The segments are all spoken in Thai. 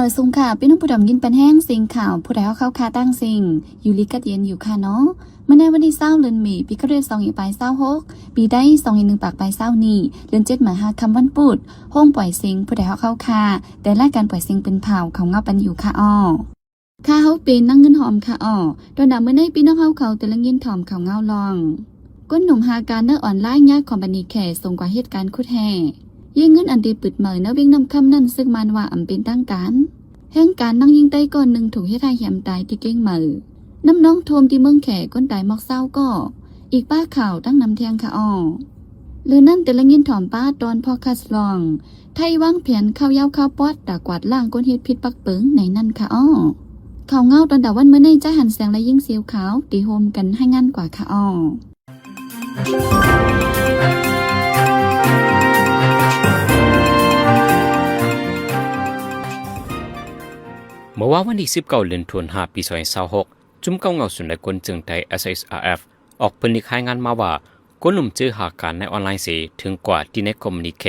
มาซุงค่ะพี่น้องผู้ดำยินเป็นแห้งสิงข่าวผู้ใดเข้าคาตั้งสิงอยู่ลิกัดเย็นอยู่ค่ะเนาะเมื่อในวันที่20 เดือนมีปีก็เรียน2 อีกปลาย26ปีได้2 อีก 1 ปากปลาย20นี่เดือน7 หมาย5 คำวันปุดห้องปล่อยสิงผู้ใดเข้าคาแต่แรกการปล่อยสิงเป็นเผาเขาเงาปันอยู่ค่ะอ้อค่าเฮาเป็นนั่งเงินหอมค่ะอ้อโดนดำเมื่อในพี่น้องเขาแต่ละเงินถอมเขาเงาลองก้นหนุ่มหาการเนอออนไลน์ยากของบันนี้แข่ส่งกว่าเหตุการณ์คุดแห่ยิ่งเงินอันดีปิดเหมยเนวิ่งนำคำนั่นซึ่งมันว่าอำเป็นตั้งการแห่งการนั่งยิงใต้ก้อนหนึ่งถูกเฮ็ดให้แหมตายที่เก้งเหมอน้ำน้องโทมที่เมืองแขก้นตายมอกเศร้าก็อีกป้าข่าวตั้งนำแทงค่ะอ้อหรือนั่นแต่ละยินถอมป้าตอนพอคัสลองไทยวางแผนเข้าเย้าเข้าปอดตากวาดล่างก้นเฮ็ดพิษปักเปิงในนั่นค่ะอ้อข่าวเงาตอนดาวันเมื่อในใจหันแสงและยิ่งเสียวขาวตีโฮมกันให้งั้นกว่าค่ะอ้อเมื่อวันที่19 เดือนธันวาคมปี2026จุ่มเก้าเงาสุนในคนจึงไทย SSRF ออกผลิตรายงานมาว่าคนหนุ่มเจอหาการในออนไลน์เสียถึงกว่าที่ในคอมมูนิเค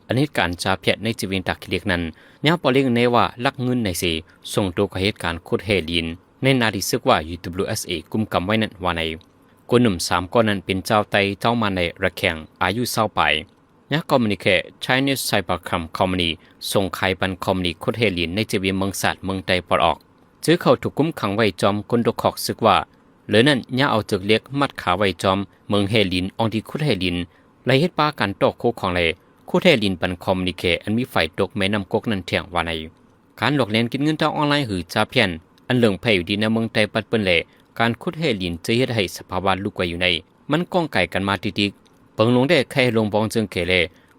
อันเหตุการณ์จาเพียดในจีวินตักเลียกนั้นยังปอเลี้ยงในว่าลักเงินในเสียส่งตัวกับเหตุการณ์โคตรเฮลินในนาทีซึกว่า UWSA กุมกำไว้นั้นว่าในคนหนุ่ม3 คนนั้นเป็นเจ้าไตเจ้ามาในระแข่งอายุ20 ปีนักคอมมูนิเค Chinese Cybercrime Company ส่งขายบันคอมมูนิโคตรเฮลินในจีวินเมืองศาสตร์เมืองไต้ปอดออกจื้อเขาถูกกุมขังไว้จอมคนดกขอกซึกว่าเหลือนั้นย่าเอาจึกเรียกมัดขาไว้จอมเมืองเฮลินองดีคุดเฮลินไล่เฮ็ดปากันตอกโคของเลยคุดเฮลินบันคอมมูนิเคอันมีไฟตกแม่น้ำกกนั้นเถียงว่าในการหลอกเล่นกินเงินทางออนไลน์หือจาเพียนอันเหลืองไผอยู่ดีในเมืองไต้ปัดเปิ้นเลยการคุดเฮลินจะเฮ็ดให้สภาวะลุกไว้อยู่ในมันก้องไก่กันมาติดๆเปิงลงได้ใครลงบองจึงเกเล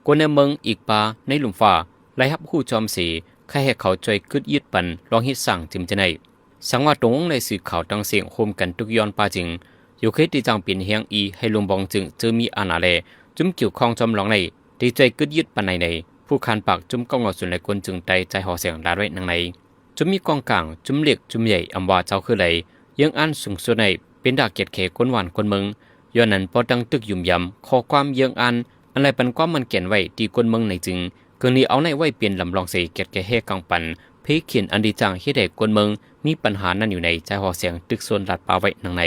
คนในเมืองอีกปาในหลุมฟ้าไล่ฮับคู่จอมสีใครให้เขาจ่อยกึดยึดปันลองเฮ็ดสั่งจิมจะในสังว่าตรงในสื่อข่าวตั้งเสียงโฮมกันทุกย้อนปาจึงอยู่เคสที่จังเปลี่ยนเฮียงอีให้ลงบองจึงเจอมีอาณาเลจุ่มเกี่ยวข้องจอมลองในดีใจกึดยึดปันในผู้คานปากจุ่มก้องเอาส่วนในคนจึงใจห่อเสียงดาด้วยนางในจุ่มมีกองกลางจุ่มเล็กจุ่มใหญ่อำว่าเจ้าคือไหลยังอันสูงสุดในเป็นดาเกียรติเขคนหวานคนเมืองย้อนนั้นพอดังตึกยุ่มยำขอความยังอันอะไรปันความมันเขียนไว้ที่คนเมืองในจึงเกินนี้เอาในไว้เปลี่ยนลำลองเสียเกียรติแก่เฮกังปันเพีเขียนอันดีจังให้เด็กคนเมืองมีปัญหานั้นอยู่ในใจห่อเสียงตึกโซนลัดปาไว้นางใน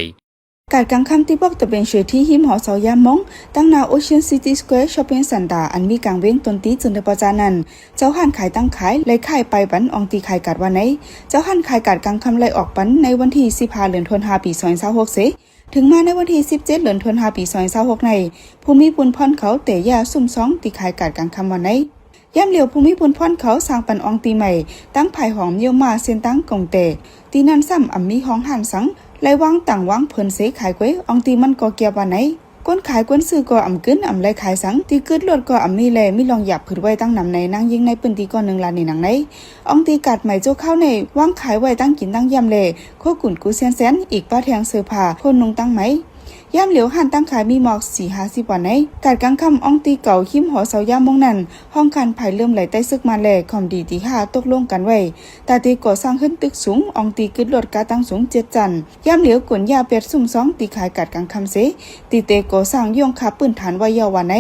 การกังคำที่บอกจะเป็นชื่อที่หิมหอเสายามงตั้งนา Ocean City Square Shopping Center อันมีกางเว้งตนตีจึงในปจานั้นเจ้าหันขายตั้งขายเลยขายไปบันอองตีขายกัดวันไหนเจ้าหันขายกัดกังคำเลยออกปันในวันที่15 เดือนธันวาคมปี2026เสถึงมาในวันที่17 เดือนธันวาคมปี2026ในภูมิปุนพรเขาเตะยาซุ่มซ้องตีขายกัดกังคำวันไหนย่ำเหลียวภูมิปุนพรเขาสร้างปันอองตีใหม่ตั้งภายหอมเยี่ยวมาเซียนตั้งกงเตะตีนั้นซ้ำอ่ำมีห้องหันสังไล่วางต่างวางเพิ่นเสขายกวยอองตีมันก็เกียบว่าไหนก้นขายก้นซื้อก็อ่ำกึ้นอ่ำไล่ขายสังตีกึดลดก็อ่ำมีแลมีลองหยับผืดไว้ตั้งนำในนั่งยิงในปืนตีก้อน1 ล้านในหนังในอองตีกัดใหม่โจเข้าในวางขายไว้ตั้งกินตั้งยำเลโคกุ่นกูเซนอีกป้าแทงเสื้อผ้าคนนุงตั้งไหมย่ำเหลียวหันตั้งขายมีหมอก 4-50 วันไหนกัดกังคำอองตีเก่าขิมหอเสายามงนั้นห้องการภายเริ่มไหลใต้ซึกมาแลคอมดีตี5ตกลงกันไว้ตาตีก่อสร้างขึ้นตึกสูงอองตีกึดลดกาตั้งสูง7 จันย่ำเหลียวกวนยาเป็ดซุ่มซ้องตีขายกัดกังคำเสตีเตก่อสร้างย่องขาปืนฐานไว้ยาววันไหน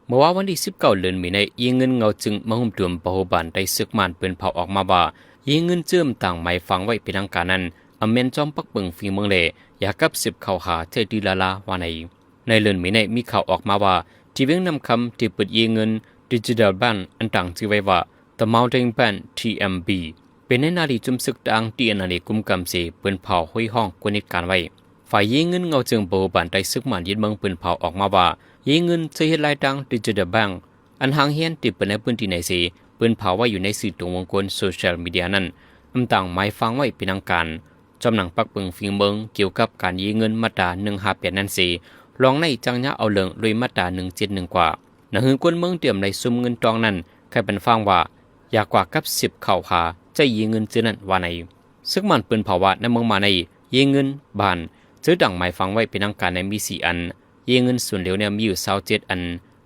เมื่อวันที่19 เดือนมีนายิงเงินเงาจึงมาหุ่มรวมปะโหบานได้ซึกมันปืนเผาออกมาว่ายิงเงินเจิมต่างหมายฟังไว้เป็นทางการนั้นอเมนจอมปักเปิงฝีเมืองเลอยากกับ10เข้าหาเทดีลาลาวาในเดือนมีนามีข่าวออกมาว่าที่เวียงนำคำที่เปิดยิงเงินดิจิทัลบันอันต่างชื่อไว้ว่า The Mountain Band TMB เป็นในนาฬิจุมศึกต่างที่นาฬิกุมกำเสปืนเผาห้อยห้องกวนิดการไว้ฝ่ายยิงเงินเงาจึงโบบันได้ซึกมันยึดเมืองปืนเผาออกมาว่ายิงเงินจะเฮ็ดลายดังดิจิทัลบังอันห่างเฮียนติดเป็นในพื้นที่ไหนสิปืนเผาไว้อยู่ในสื่อตรงวงกลโซเชียลมีเดียนั้นต่างหมายฟังไว้เป็นทางการจำหนังปักเปิงฝีเมืองเกี่ยวกับการยิงเงินมาตรา158นั้นสิลองในจังยะเอาเลิงลุยมาตรา171กว่าหนังหือกวนเมืองเตรียมในซุ่มเงินจองนั้นใครเป็นฟังว่าอยากกว่ากับ10เข้าหาใจยิงเงินซื้อนั้นว่าในซึ่งมันปืนเผาว่าในเมืองมาในยิงเงินบานซื้อดังหมายฟังไว้เป็นทางการในมี4 อันยิงเงินส่วนเหลวเนี่ยมีอยู่27 อัน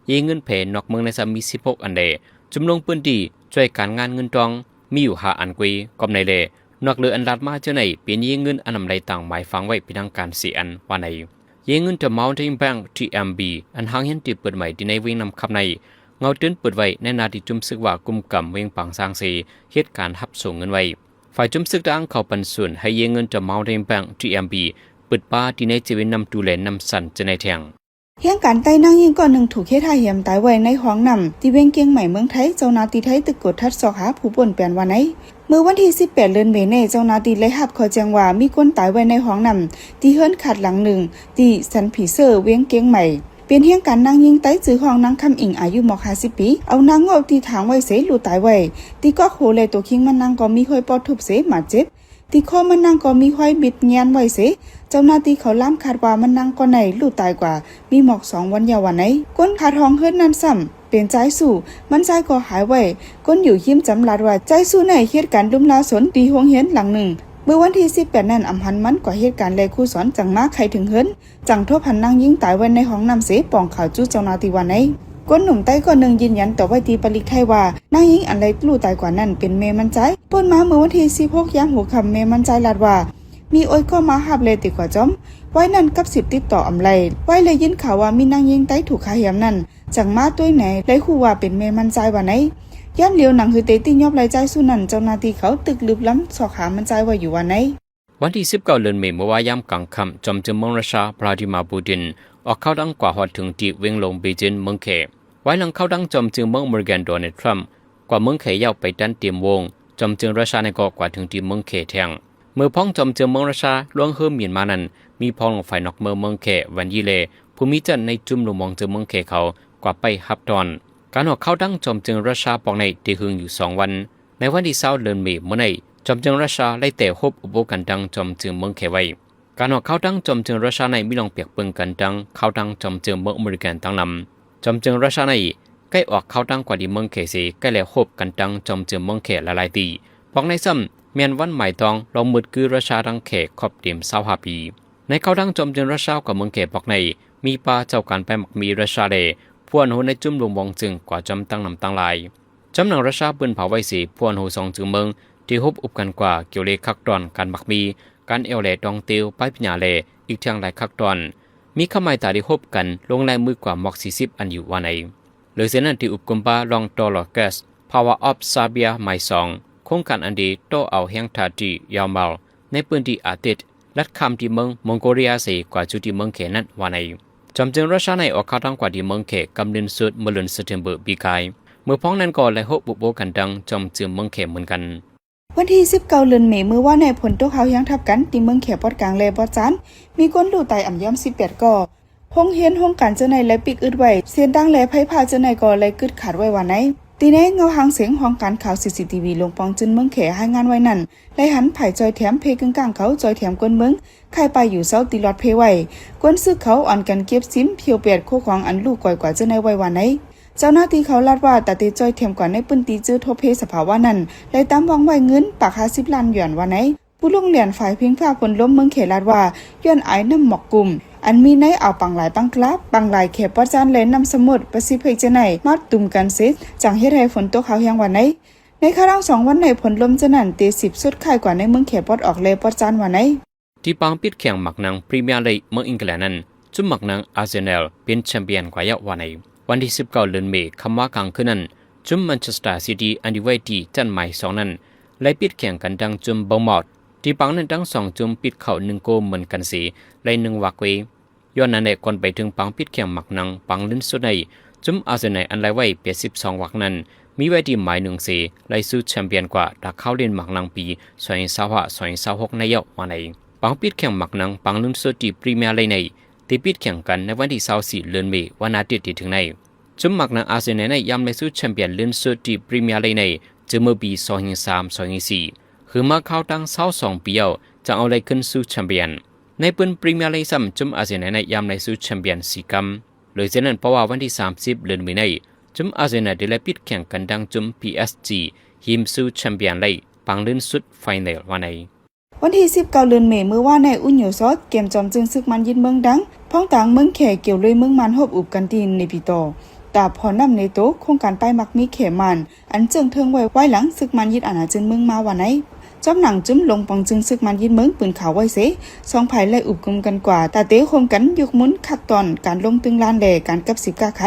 ยิงเงินเพนนอกเมืองในซ้ำมี16 อันเดจุ่มลงปืนดีช่วยการงานเงินจองมีอยู่5 อันกุยกอบในเลนอกเรืออันรัดมาเจ้าในเป็นยิงเงินอันนำไรต่างหมายฟังไว้เป็นทางการ4 อันว่าในยิงเงินจะ Mountain Bank TMB อันหางเห็นติดเปิดใหม่ที่ในวิ่งนำคำใน เงาตื้นเปิดไว้ในนาทีจุ่มซึกว่ากุมกำเวียงปังสร้างสีเหตุการณ์ทับส่งเงินไว้ฝ่ายจุ่มซึกดังเขาปันส่วนให้เยเงินจะเมาเรียงแบง GMB เปิดป้าที่ในจีวินนำดูแลนำสันจะในแทงเหตุการณ์ใต้นั่งยิงก่อนหนึ่งถูกเฮ็ดให้เหี่ยมตายไว้ในห้องนำที่เวียงเกียงใหม่เมืองไทยเจ้าหน้าที่ไทยตึกกดทัดสอกหาผู้ป่นแปลนวันไหนเมื่อวันที่18เดือนเมษายนเจ้าหน้าที่เลยรับขอแจ้งว่ามีคนตายไว้ในห้องนำที่เฮือนขาดหลังหนึ่งที่สันผีเซอร์เวียงเกียงใหม่เป็นเหตุการณ์นางยิงใต้จื้อห้องนางคำอิงอายุ50 ปีเอานางงอกที่ทางไว้เสลูตายไว้ที่ก็โหเลยตัวคิงมันนางก็มีห้อยปอดทุบเสมาเจ็บที่คอมันนางก็มีห้อยบิดเงียนไว้เสเจ้าหน้าที่เขาล่ามคาดว่ามันนางก็ไหนลูตายกว่ามีหมอก2วันยาววันไหนก้นขาดห้องเฮือนนั้นซ้ำเป็นใจสู่มันใจก็หายไว้ก้นอยู่ยิ้มจำลัดว่าใจสู่ในเหตุการณ์ลุ่มลาสนตีห้องเฮียนหลังหนึ่งเมื่อวันที่18นั้นอำพันมันกว่าเหตุการณ์เลยคู่สอนจังมาใครถึงเฮิรนจังทั่วพันนางยิงตายไว้ในห้องน้ำเสปองข่าวจู้เจ้าหน้าที่วันไหนก้นหนุ่มใต้ก็หนึ่งยืนยันต่อไว้ตีปริกไทยว่านางยิงอันไรลู่ตายกว่านั้นเป็นเมมันใจป้นมาเมื่อวันที่16ยามหัวค่ำเมมันใจลาดว่ามีอ้อยก็มาหับเลยติกว่าจอมไว้นั่นกับ10ติดต่ออำไรไว้เลยยินข่าวว่ามีนางยิงใต้ถูกขาเหี่ยมนั่นจังมาด้วยไหนเลยคู่ว่าเป็นเมมันใจว่าไหนย่านเลียวหนังคือเตติยอบรายใจสุนันเจ้าหน้าที่เขาตึกลึกล้ำสอกหามันใจว่าอยู่ว่าไหนวันที่19เดือนเมษายนเมื่อวานยามกลางค่ำจอมเจมองรัสเซียวลาดิมีร์ปูตินออกเข้าดังกว่าฮอดถึงที่เวียงลงเบจินเมืองเขไว้หลังเข้าดังจอมเจมองเมอร์แกนโดนัลด์ทรัมป์กว่าเมืองเขยาวไปดันเตรียมวงจอมเจรัสเซียในก็กว่าถึงที่เมืองเขแทงเมื่อพ้องจอมเจมองรัสเซียล่วงเฮือเมียนมานั้นมีพ้องฝ่ายนอกเมืองเขวันยีเลภูมิจันในจุ่มลงมองเจเมืองเขเขากว่าไปฮับดอนการออกเข้าดังจอมเจรัสเซียปองในที่หึงอยู่2วันในวันที่20เดือนเมษายนเมื่อในจอมเจรัสเซียไล่แต่ฮบอุบกันดังจอมเจเมืองเขไว้การออกเข้าดังจอมเจรัสเซียในมีลองเปียกเปิงกันดังเข้าดังจอมเจเมืองอเมริกันตั้งนำจอมเจรัสเซียในใกล้ออกเข้าดังกว่าดีเมืองเขสีใกล้แล้วฮบกันดังจอมเจเมืองเขละลายตีปองในซ้ำเมียนวันใหม่ตองลองมืดคือรัสเซียดังเขครอบเต็ม25ปีในเข้าดังจอมเจรัสเซียกับเมืองเขปอกในมีป่าเจ้าการไปมักมีรัสเซียเลพวนหูในจุ่มลงวงจึงกว่าจำตั้งนำตั้งลายจำหนังรัสเซียปืนเผาไว้สีพวนหู2จึงเมืองที่ฮบอุบกันกว่าเกี่ยวเลคักดอนการมักมีการเอวแหลดองเตียวไปพิญญาเลอีกทางหลายคักดอนมีขมายตาที่ฮบกันลงลายมือกว่าม็อก40อันอยู่วันไหนหรือเส้นนั้นที่อุบกุมปาลองตอลอเกส Power of Serbia หมาย2โครงการอันดีโตเอาแห่งทาจียาวมาในพื้นที่อาทิตย์ลัดคำที่เมืองมองโกเลียสีกว่าจุดที่เมืองเขนั้นวันไหนจำจึงรัสเซียในออกเข้าดังกว่าที่เมืองเขกำลินสุดเมื่อเดือนเซปเทมเบอร์ปีกายเมื่อพ้องนั้นก็เลยฮบบุบโบกันดังจำจึงเมืองเขเหมือนกันวันที่19เดือนเมษายนเมื่อว่าในผลตกเขายังทับกันที่เมืองเขปอดกลางเลปอดจันมีคนลู่ตายอ่ำย่ำ18ก่อห้องเฮียนห้องการเจ้าในและปิกอึดไว้เสียนดังและไพ่พาเจ้าในก่อเลยกึดขาดไว้วันไหนตีแน่เงาหางเสียงห้องการข่าว CCTV ลงปองจึนเมืองเขให้งานไว้นั่นได้หันไผ่จอยแถมเพกึ่งกลางเขาจอยแถมก้นเมืองใครไปอยู่เซาตีลอดเพไว้ก้นซึกเขาอ่อนกันเก็บซิมเพียวเปียดโคของอันลูกก่อยกว่าเจ้าในไว้วันไหนเจ้าหน้าที่เขาลาดว่าแต่ตีจอยแถมกว่าในปืนตีจื้อโทเพสภาวะนั้นเลยตามวางไว้เงินปาก50 ล้านหยวนวันไหนผู้ลงเหรียญฝ่ายเพียงผ้าผลล้มเมืองเขลาดว่าย้อนไอ้น้ำหมอกกลุ่มอันมีในเอาปังหลายปังกลับปังหลายเขปอดจานเลยนำสมุดประสิเพกเจไหนมาตุ่มกันเสจังเฮ็ดให้ฝนตกเขายังวันไหนในข้าร่าง2วันในผลลมจะนั่นตี10สุดค่ายกว่าในเมืองเขปอดออกเลยปอดจานวันไหนที่ปางปิดแข่งหมักนางพรีเมียร์ลีกเมืองอังกฤษนั้นจุ่มหมักนางอาร์เซนอลเป็นแชมเปี้ยนกว่าเยอะวันไหนวันที่19เดือนเมษายนคำว่ากลางคืนนั้นจุ่มแมนเชสเตอร์ซิตี้อันดีไว้ที่จันหมาย2นั้นเลยปิดแข่งกันดังจุ่มบอมมอดที่ปังนั้นทั้ง2จุ่มปิดเข่า1โกเหมือนกันสีเลย1วักเวย้อนนั้นในคนไปถึงปังปิดแข่งหมักนังปังลิ้นสุดในจุ่มอาร์เซนอลอันไรไว้เปีย12วักนั้นมีไว้ที่หมาย1สีไล่สู้แชมเปี้ยนกว่าดักเข้าเล่นหมักนังปี2025-2026ในเยาวันไหนปังปิดแข่งหมักนังปังลิ้นสุดที่พรีเมียร์ลีกในที่ปิดแข่งกันในวันที่24เดือนเมษายนวันอาทิตย์ที่ถึงในจุ่มหมักนังอาร์เซนอลในยามไล่สู้แชมเปี้ยนลิ้นสุดที่พรีเมียร์ลีกในจะเมื่อปี2023-2024คือมาเข้าตั้ง22ปีเอาจะเอาอะไรขึ้นสู้แชมเปี้ยนในปืนพรีเมียร์ลีกซ้ำจุ่มอาร์เซนอลในยามไล่สู้แชมเปี้ยน4 กัมเลยเช่นนั้นเพราะว่าวันที่30เดือนเมษายนจุ่มอาร์เซนอลได้ปิดแข่งกันดังจุ่ม PSG ทีมสู้แชมเปี้ยนลีกปังลื่นสุดไฟแนลวันไหนวันที่19เดือนเมษายนเมื่อว่าในอุ่นอยู่ซอดเกมจอมจึงซึกมันยินเมืองดังพ้องต่างเมืองแขเกี่ยวเลยเมืองมันฮบอุบกันตีนในปีโตตาพอนำในโต๊ะโครงการไปมักมีเขมันอันเจิงเทิงไว้หลังซึกมันยิดอาณาจักรเมืองมาวันไหน จอมหนังจุ้มลงปองจึงซึกมันยินเมืองปืนขาวไว้เสสองภัยไล่อุบกุมกันกว่าตาเต้คมกันยุกมุนคักตอนการลงตึงลานแดการกับ10กาไข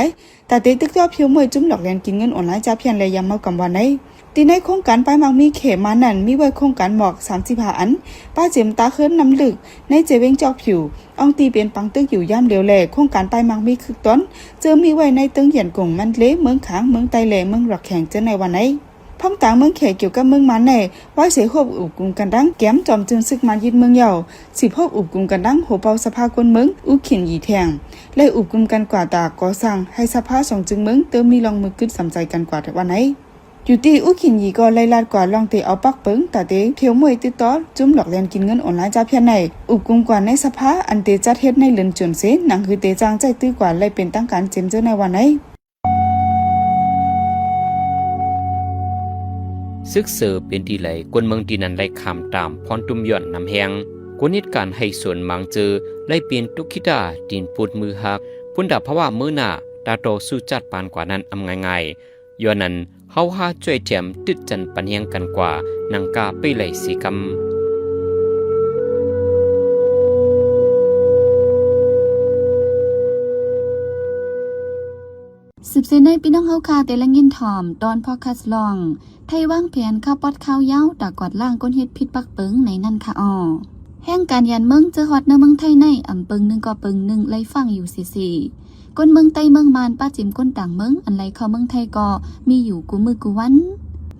ตาเต้ตึกยอเพียวมวยจุ้มหลอกเลียนกินเงินออนไลน์จ้าเพียนเลยยามเมากำวันในตีในโครงการไปมักมีเขมานั่นมีไว้โครงการหมอก35อันป้าเจียมตาเคินน้ำลึกในเจเวงจอกผิวอองตีเป็นปังตึกอยู่ย่ามเหลวแหลโครงการไปมักมีคึกต้นเจอมีไว้ในตึงเหยียนกงมันเละเมืองขางเมืองไตแหลเมืองหลักแข่งเจอในวันไหนพร้อมต่างเมืองเขเกี่ยวกับเมืองมันในไว้เสียควบอุบกุมกันดังแก้มจอมจึงซึกมันยินเมืองเยาสิพบอุบกุมกันดังโหเปาสภากวนเมืองอุขินหยีแทงและอุบกุมกันกว่าตาก่อสร้างให้สภาส่งจึงเมืองเติมมีลองมือกึดสำใจกันกว่าวันไหนอยู่ที่อุขินหยีก็ไล่ลาดกว่าลองเตเอาปักเปิงตาเตเที่ยวมวยติดต่อจุ่มหลอกเลียนกินเงินออนไลน์จ้าเพียนในอุบกุมกว่าในสภาอันเตจัดเฮ็ดในเลือนจนเสหนังคือเตจางใจตื้อกว่าเลยเป็นตั้งการเจมเจอในวันไหนซึกเสือเป็นดีไหลกวนเมืองดีนันไล่คำตามพรตุมย่อนนำแหงกวนนิดการให้ส่วนมังเจอไล่เปลี่ยนตุกิดาดินปูดมือหักพุ่นดับเพราะว่ามือหน้าตาโตสู้จัดปานกว่านั้นอำง่ายๆย้อนนั้นเฮาหาช่วยแจมตึดจันปันเฮียงกันกว่านังกาไปไหลสีก10 เซนในพี่น้องเฮาคาแต่ละยินถ่อมตอนพอคัสลองไทยวางแผนข้าวปอดข้าวยาวตากอดล่างก้นเฮ็ดพิษปักเปิงในนั่นค่ะอ้อแห่งการยันเมืองเจอฮอดในเมืองไทยในอำเปิงนึงก็เปิงนึงไล่ฟังอยู่สี่ก้นเมืองไต้เมืองมานป้าจิมก้นต่างเมืองอันไรเข้าเมืองไทยก็มีอยู่กูมือกูวัน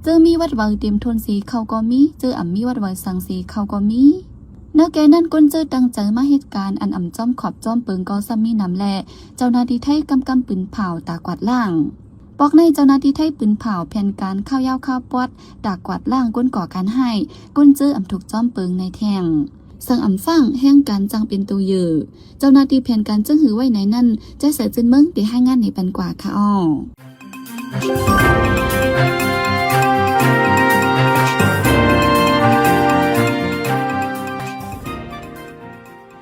เจอมีวัดไว้เตรียมทนสีเขาก็มีเจอมีวัดไว้สังสีเขาก็มีเนื้อแกนั่นก้นเจอตั้งใจมาเหตุการณ์อันจ้อมขอบจ้อมเปิงก็ซ้ำมีน้ำแลเจ้าหน้าที่ไทยกำปืนเผาตากวาดล่างบอกในเจ้าหน้าที่ไทยปืนเผาแผนการข้าวยาวข้าวปอดตากวาดล่างก้นก่อการให้ก้นเจอถูกจ้อมเปิงในแทงสั่งฟังแห่งการจังเป็นตัวเยอะเจ้าหน้าที่แผนการจึงหือไว้ไหนนั่นจะเสียจึนเมืองตีให้งานในปันกว่าค่ะอ้อ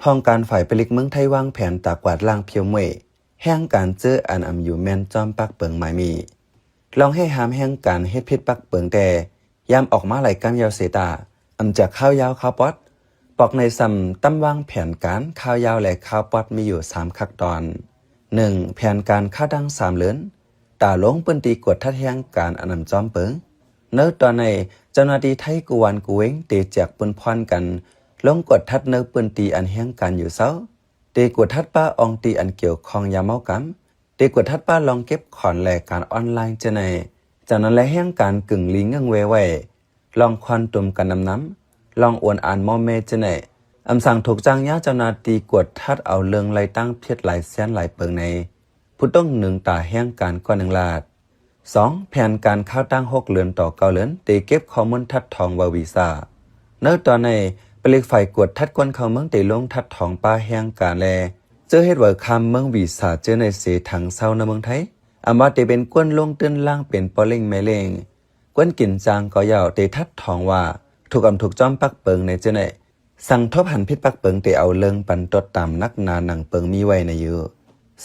ห้องการฝ่ายผลิตเมืองไทยวางแผนตากวาดล่างเพียวเมยแห่งการเจออันอยู่แมนจอมปักเปิงหมายมีลองให้หามแห่งการเฮ็ดพิษปักเปิงแต่ยามออกมาไหลกำยาวเสตาจากข้าวยาวข้าวปอดปอกในซ้ำตั้มวางแผนการข้าวยาวและข้าวปอดมีอยู่3ขั้นตอน 1. แผนการข้าดัง3เลือนตาลงปืนตีกดทัดแห่งการอันจอมเปิงเนื้อตอนในเจ้าหน้าที่ไทยกวนกูเวงตีแจกปืนพรกันลงกดทัดเนื้อปืนตีอันแห่งการอยู่เศร้าตีกดทัดป้าอองตีอันเกี่ยวข้องยาเมากำตีกดทัดป้าลองเก็บขอนแหลกการออนไลน์จะในจากนั้นและแห่งการกึ่งลิงเงงเวไว้ลองควันตุ่มกันน้ำลองอวนอ่านมอเมจะในสั่งถูกจ้างย้าเจ้าหน้าที่กดทัดเอาเรื่องไล่ตั้งเพียรหลายแสนหลายเปิงในผู้ต้อง1ตาแห่งการก้อน1ลาด 2. แผนการข้าวตั้ง6เดือนต่อ9เดือนตีเก็บข้อมูลทัดทองวาวีซ่าเนื้อตอนในปลิกฝ่ายกวดทัดก้นเข้าเมืองตีลงทัดทองป้าแห่งการแลเจอเฮ็ดว่าคำเมืองวีซ่าเจอในเสถังเศร้าในเมืองไทยว่าตีเป็นก้นลงตื้นล่างเป็นปอเล่งแม่เล่งก้นกินจางก็ยาวตีทัดทองว่าถูกถูกจอมปักเปิงในเจอในสั่งทบหันพิษปักเปิงตีเอาเลิงปันตดตามนักนาหนังเปิงมีไว้ในอยู่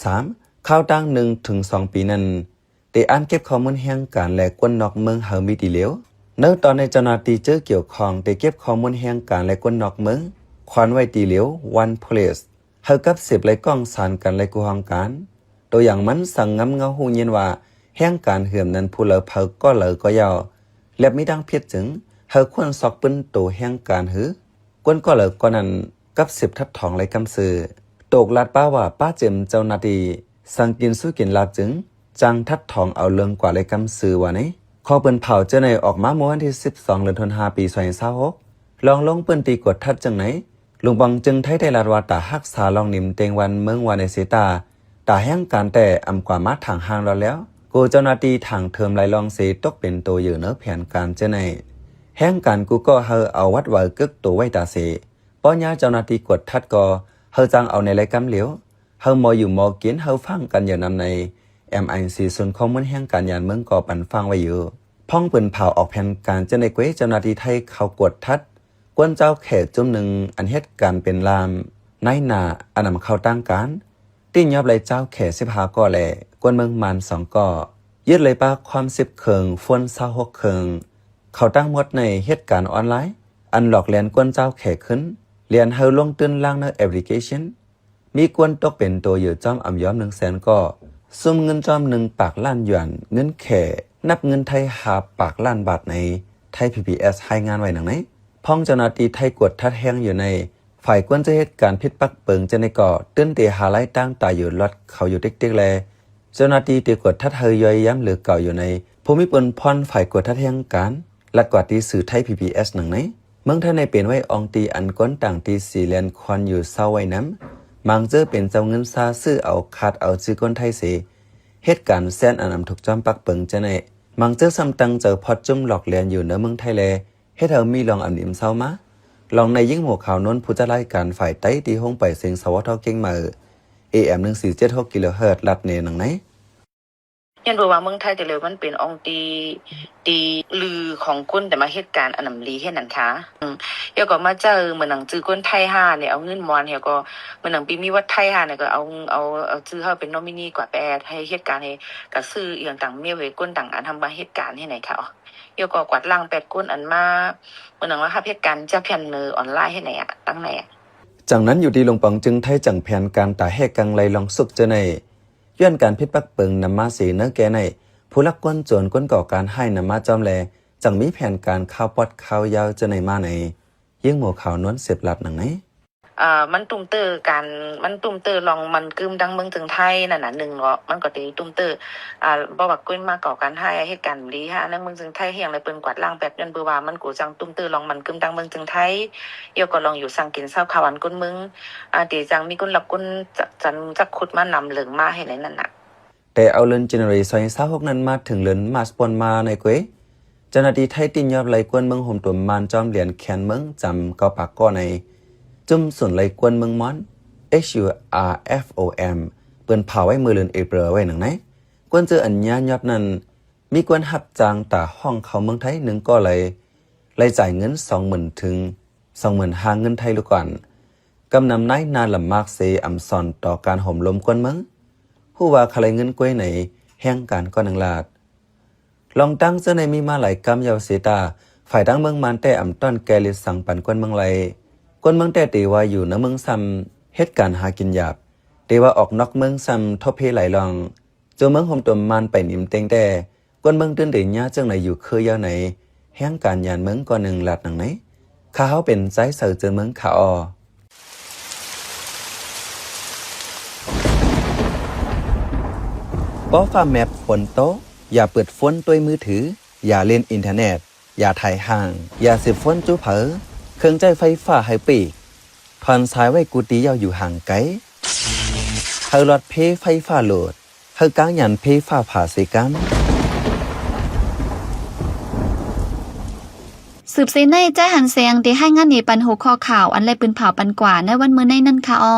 3. ข้าวตั้ง1 ถึง 2 ปีนั้นตีอ่านเก็บข้อมูลแห่งการและก้นนอกเมืองเฮามีตีเหลวเนื้อตอนในเจ้าหน้าที่เจอเกี่ยวข้องได้เก็บข้อมูลแห่งการและก้นนอกเมืองควันไว้ตีเหลียว one place เฮากับ10ไล่กล้องสารกันและกูห้องการตัวอย่างมันสั่งงำเงาหูเย็นว่าแห่งการเหื่อมนั้นผู้เลอเผาก็เลอก็ยาวและไม่ดังเพียรจึงเฮาควรซอกปืนตัวแห่งการหือก้นก็เลอก็นั้นกับ10ทัดทองไล่กำซื้อตกลาดป้าว่าป้าเจมเจ้าหน้าที่สั่งกินสู้กินลาบจึงจังทัดทองเอาเรื่องกว่าไล่กำซื้อว่านี้ข้อเปิ้นเผาเจ้าในออกมาเมื่อวันที่12เดือนธันวาคมปี2026ลองลงเปิ้นตีกดทัดจังไหนลุงบังจึงไทยได้ลาดว่าตาฮักษาลองนิมเตงวันเมืองวานในเสตาตาแห่งการแต่กว่ามาทางห่างแล้วกูเจ้าหน้าที่ทางเทอมไล่ลองเสตกเป็นตัวอยู่เนื้อแผนการเจ้าในแห่งการกูก็เฮาเอาวัดไว้กึกตัวไว้ตาเสป้อนยาเจ้าหน้าที่กดทัดก็เฮาจังเอาในรายกำเหลียวเฮามออยู่มอกินเฮาฟังกันอย่างนำในMIC ส่วนข้อมูลแห่งการยานเมืองก่อปันฟังไว้อยู่พ่องปืนเผาออกแผนการเจ้าในเกวเจ้าหน้าที่ไทยเขากดทัดกวนเจ้าแขกจุ่มหนึ่งอันเหตุการเป็นลามนายนาอันนำเข้าตั้งการติ้งยับเลยเจ้าแขก15ก่อแหล่กวนเมืองมัน2ก่อยึดเลยป้าความ10เคิงฟวน26เคิง เขาตั้งหมดในเหตุการณ์ออนไลน์อันหลอกเลียนกวนเจ้าแขกขึ้นเรียนเฮาลงตื้นล่างในแอปพลิเคชันมีกวนตกเป็นตัวอยู่จอมอำย้อม100,000ก็ซุ่มเงินจอม1 ปากล้านหยวนเงินแขนับเงินไทย5 ปากล้านบาทในไทย PBS ให้งานไว้หนังไหนพ้องเจ้าหน้าที่ไทยกวดทัดแห้งอยู่ในฝ่ายกวนจะเหตุการณ์ผิดปักเปิงจะในก่อตื้นเตหาไล่ตั้งตายอยู่รถเขาอยู่ติ๊กๆแลเจ้าหน้าที่ตีกวดทัดเฮยย่อยย้ำหรือเก่าอยู่ในภูมิปนพรฝ่ายกวดทัดแห้งการและกวาดตีสื่อไทย PBS หนังไหนเมืองท่านในเป็นไว้อองตีอันก้นต่างตีสีเลียนควันอยู่เศร้าไว้น้ำมังเจอเป็นเจ้าเงินซาซื้อเอาขาดเอาซื้อก้นไทยเสเหตุการณ์แซนอันนำถูกจอมปักเปิงจะในมังเจอซ้ำตังเจอพอดจุ่มหลอกเลียนอยู่ในเมืองไทยแลให้เธอมีลองอันอิ่มเศร้ามาลองในยิ่งหัวข่าวน้นผู้จะไล่การฝ่ายไต้ตีห้องไปเสียงสวทเก่งมาAM 1476 กิโลเฮิรตซ์ลัดเนหนังไหนยันบอกว่าเมืองไทยแต่เลยมันเป็นองตีลือของก้นแต่มาเหตุการณ์อันนำลีเฮ็ดนั่นค่ะเดี๋ยวก็มาเจอเหมือนหนังจื้อก้นไทย5เนี่ยเอาเงินมอนเฮียก็เหมือนหนังปีมีวัดไทย5เนี่ยก็เอาจื้อเฮาเป็นนอมินีกว่าแปดให้เหตุการณ์ให้ก็ซื้ออีหยังต่างเมียไว้ก้นต่างอันทำมาเหตุการณ์ให้ไหนค่ะเดี๋ยวก็กวาดล้าง8ก้นอันมาเหมือนหนังว่าเหตุการณ์จะเพียนเนอออนไลน์ให้ไหนอ่ะตั้งไหนจังนั้นอยู่ดีลงปังจึงไทยจังแผนการตาแหกกังไลลองสุกเจในย้อนการพิษปักเปิงนำมาสีเนื้อแกในผู้ลักก้นโจรก้นก่อการให้นำมาจอมแลจังมีแผนการข้าวปอดข้าวยาวเจในมาในยิ่งหมู่ข่าวนวลเสียบหลัดหนังไหนมันตุ้มเตอร์กันมันตุ้มเตอร์ลองมันกึมดังเมืองถึงไทยนั่นน่ะ1เนาะมันก็ตีตุ้มเตอร์บ่ว่าก้นมาก่อการให้เหตุการณ์ลีฮะในเมืองถึงไทยเฮียงเลยเปิ้นกวาดล้างแบบยันเบอว่ามันกูจังตุ้มเตอร์ลองมันกึมดังเมืองถึงไทยเดี๋ยวก็ลองอยู่สังกินเช้าข่าวอันก้นมึงตีจังมีก้นหลับก้นจักขุดมานำเหลืองมาให้ไหนนั่นน่ะแต่เอาเลินเจเนอเรชัน26นั้นมาถึงเลินมาสปอนมาในก้อยเจ้าหน้าที่ไทยตินยอบไหลกวนเมืองห่มตัวมานจอมเหรียญแขนเมืองจำเกาปากก้อในจุ่มส่วนไหลกวนเมืองมอน HURFOM เปิ้นเผาไว้มือเลินเอเปรไว้หนังไหนกวนเจออันญายอบนั้นมีกวนหับจางตาห้องเขาเมืองไทย1ก็เลยจ่ายเงิน 20,000 ถึง 25,000 เงินไทยลูกก่อนกำนำนายนาลำมากเซอำซอนต่อการห่มลมกวนเมืองผู้ว่าใครเงินกล้วยไหนแห่งการก็นังลาดลองตั้งเจ้าในมีมาหลายกำยาวเสตาฝ่ายตั้งเมืองมันแต่อำต้อนแกลิสังปันกวนเมืองไรกวนเมืองแต่ตีว่าอยู่ณเมืองซ้ำเหตุการณ์หากินหยาบตีว่าออกนอกเมืองซ้ำทบเพไหลลองเจ้าเมืองห่มตัวมันไปนิ่มเต็งแต่กวนเมืองตื่นเดียญาจังไหนอยู่เคยยาวไหนแห่งการยานเมืองก็หนึ่งลาดหนังไหนข้าเขาเป็นใจเสือเจอเมืองขาอป้อฟ้าแมปฝนโต๊ะอย่าเปิดฝนด้วยมือถืออย่าเล่นอินเทอร์เน็ตอย่าถ่ายห่างอย่าสืบฝนจู้เผอเครื่องใจไฟฟ้าให้ปีกถอนสายไว้กุฏิยาวอยู่ห่างไกลเฮาหลอดเพไฟฟ้าโหลดเฮากางยันเพฟ้าผ่าสิกันสืบเสในใจหันเสียงที่ให้งานนี้ปันหัวข้อข่าวอันไรปืนเผาปันกว่าในวันมื้อในนั่นค่ะอ้อ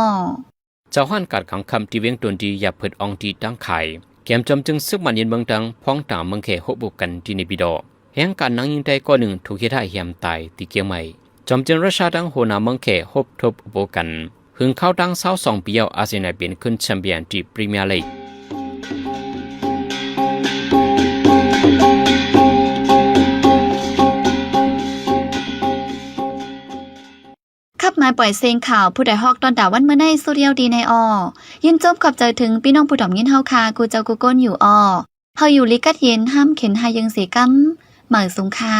เจ้าห้านกัดขังคำที่เวียงตนดีอย่าเปิดอองตีตั้งไข่แกมจำจึงซึกมันเย็นเมืองดังพ้องต่างเมืองเขหบุกกันที่ในบิดอแห่งการนั่งยิงได้ก็หนึ่งถูกเฮ็ดให้เหี่ยมตายที่เกียงใหม่จำจึงราชาดังโหนาเมืองเขหบทบอุบกันหึงเข้าดัง22ปีเอาอาเซียนเป็นขึ้นแชมเปี้ยนที่พรีเมียร์ลีกขับมาปล่อยเสียงข่าวผู้ใดฮอกตอนดาวันเมื่อในสุเดียวดีในอยินจบขอบใจถึงพี่น้องผู้ถ่อมยินเฮาคากูเจ้ากูก้นอยู่เฮาอยู่ลิกัดเย็นห้ามเข็นหายังเสียกำเหมือสุงค่า